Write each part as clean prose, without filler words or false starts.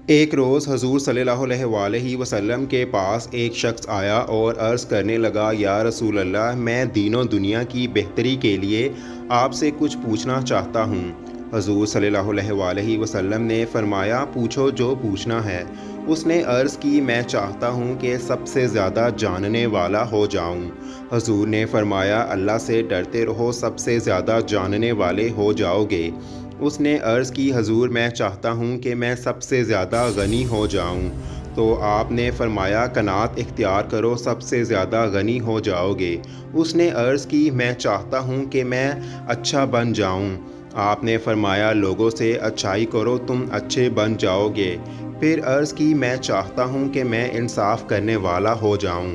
ایک روز حضور صلی اللہ علیہ وسلم کے پاس ایک شخص آیا اور عرض کرنے لگا، یا رسول اللہ، میں دین و دنیا کی بہتری کے لیے آپ سے کچھ پوچھنا چاہتا ہوں۔ حضور صلی اللہ علیہ وسلم نے فرمایا، پوچھو جو پوچھنا ہے۔ اس نے عرض کی، میں چاہتا ہوں کہ سب سے زیادہ جاننے والا ہو جاؤں۔ حضور نے فرمایا، اللہ سے ڈرتے رہو، سب سے زیادہ جاننے والے ہو جاؤ گے۔ اس نے عرض کی، حضور میں چاہتا ہوں کہ میں سب سے زیادہ غنی ہو جاؤں۔ تو آپ نے فرمایا، قناعت اختیار کرو، سب سے زیادہ غنی ہو جاؤ گے۔ اس نے عرض کی، میں چاہتا ہوں کہ میں اچھا بن جاؤں۔ آپ نے فرمایا، لوگوں سے اچھائی کرو، تم اچھے بن جاؤ گے۔ پھر عرض کی، میں چاہتا ہوں کہ میں انصاف کرنے والا ہو جاؤں۔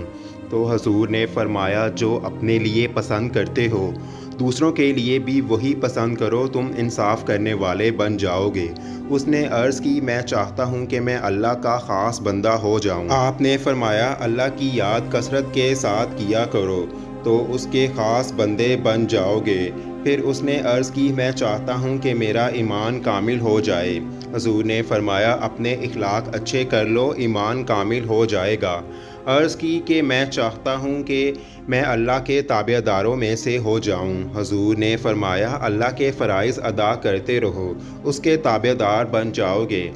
تو حضور نے فرمایا، جو اپنے لیے پسند کرتے ہو دوسروں کے لیے بھی وہی پسند کرو، تم انصاف کرنے والے بن جاؤ گے۔ اس نے عرض کی، میں چاہتا ہوں کہ میں اللہ کا خاص بندہ ہو جاؤں۔ آپ نے فرمایا، اللہ کی یاد کثرت کے ساتھ کیا کرو تو اس کے خاص بندے بن جاؤ گے۔ پھر اس نے عرض کی، میں چاہتا ہوں کہ میرا ایمان کامل ہو جائے۔ حضور نے فرمایا، اپنے اخلاق اچھے کر لو، ایمان کامل ہو جائے گا۔ عرض کی کہ میں چاہتا ہوں کہ میں اللہ کے تابع داروں میں سے ہو جاؤں۔ حضور نے فرمایا، اللہ کے فرائض ادا کرتے رہو، اس کے تابع دار بن جاؤ گے۔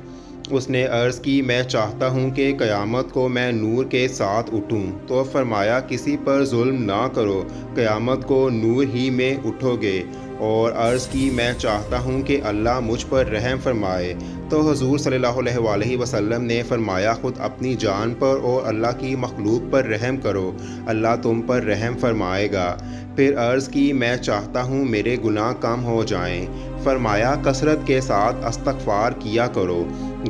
اس نے عرض کی، میں چاہتا ہوں کہ قیامت کو میں نور کے ساتھ اٹھوں۔ تو فرمایا، کسی پر ظلم نہ کرو، قیامت کو نور ہی میں اٹھو گے۔ اور عرض کی، میں چاہتا ہوں کہ اللہ مجھ پر رحم فرمائے۔ تو حضور صلی اللہ علیہ وسلم نے فرمایا، خود اپنی جان پر اور اللہ کی مخلوق پر رحم کرو، اللہ تم پر رحم فرمائے گا۔ پھر عرض کی، میں چاہتا ہوں میرے گناہ کم ہو جائیں۔ فرمایا، کثرت کے ساتھ استغفار کیا کرو،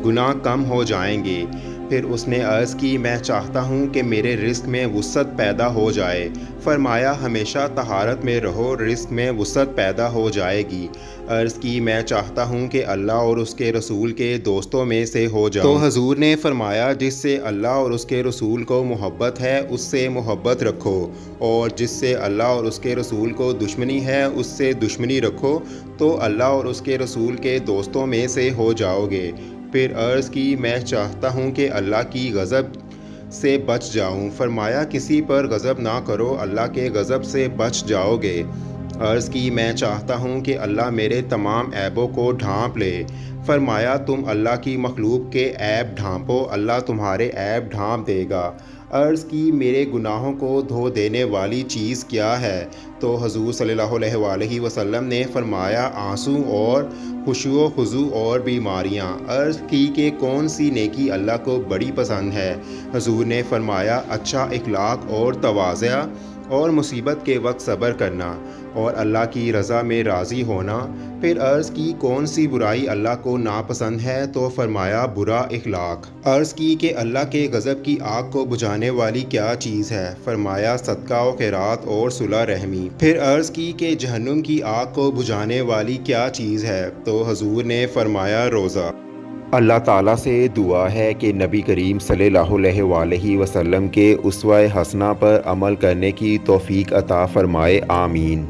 گناہ کم ہو جائیں گے۔ پھر اس نے عرض کی، میں چاہتا ہوں کہ میرے رزق میں وسعت پیدا ہو جائے۔ فرمایا، ہمیشہ طہارت میں رہو، رزق میں وسعت پیدا ہو جائے گی۔ عرض کی، میں چاہتا ہوں کہ اللہ اور اس کے رسول کے دوستوں میں سے ہو جاؤں۔ تو حضور نے فرمایا، جس سے اللہ اور اس کے رسول کو محبت ہے اس سے محبت رکھو، اور جس سے اللہ اور اس کے رسول کو دشمنی ہے اس سے دشمنی رکھو، تو اللہ اور اس کے رسول کے دوستوں میں سے ہو جاؤ گے۔ پھر عرض کی، میں چاہتا ہوں کہ اللہ کی غضب سے بچ جاؤں۔ فرمایا، کسی پر غضب نہ کرو، اللہ کے غضب سے بچ جاؤ گے۔ عرض کی، میں چاہتا ہوں کہ اللہ میرے تمام عیبوں کو ڈھانپ لے۔ فرمایا، تم اللہ کی مخلوق کے عیب ڈھانپو، اللہ تمہارے عیب ڈھانپ دے گا۔ عرض کی، میرے گناہوں کو دھو دینے والی چیز کیا ہے؟ تو حضور صلی اللہ علیہ وسلم نے فرمایا، آنسو اور خشوع و خضوع اور بیماریاں۔ عرض کی کہ کون سی نیکی اللہ کو بڑی پسند ہے؟ حضور نے فرمایا، اچھا اخلاق اور تواضع، اور مصیبت کے وقت صبر کرنا، اور اللہ کی رضا میں راضی ہونا۔ پھر عرض کی، کون سی برائی اللہ کو ناپسند ہے؟ تو فرمایا، برا اخلاق۔ عرض کی کہ اللہ کے غضب کی آگ کو بجھانے والی کیا چیز ہے؟ فرمایا، صدقہ و خیرات اور صلہ رحمی۔ پھر عرض کی کہ جہنم کی آگ کو بجھانے والی کیا چیز ہے؟ تو حضور نے فرمایا، روزہ۔ اللہ تعالیٰ سے دعا ہے کہ نبی کریم صلی اللہ علیہ وسلم کے اسوہ حسنہ پر عمل کرنے کی توفیق عطا فرمائے، آمین۔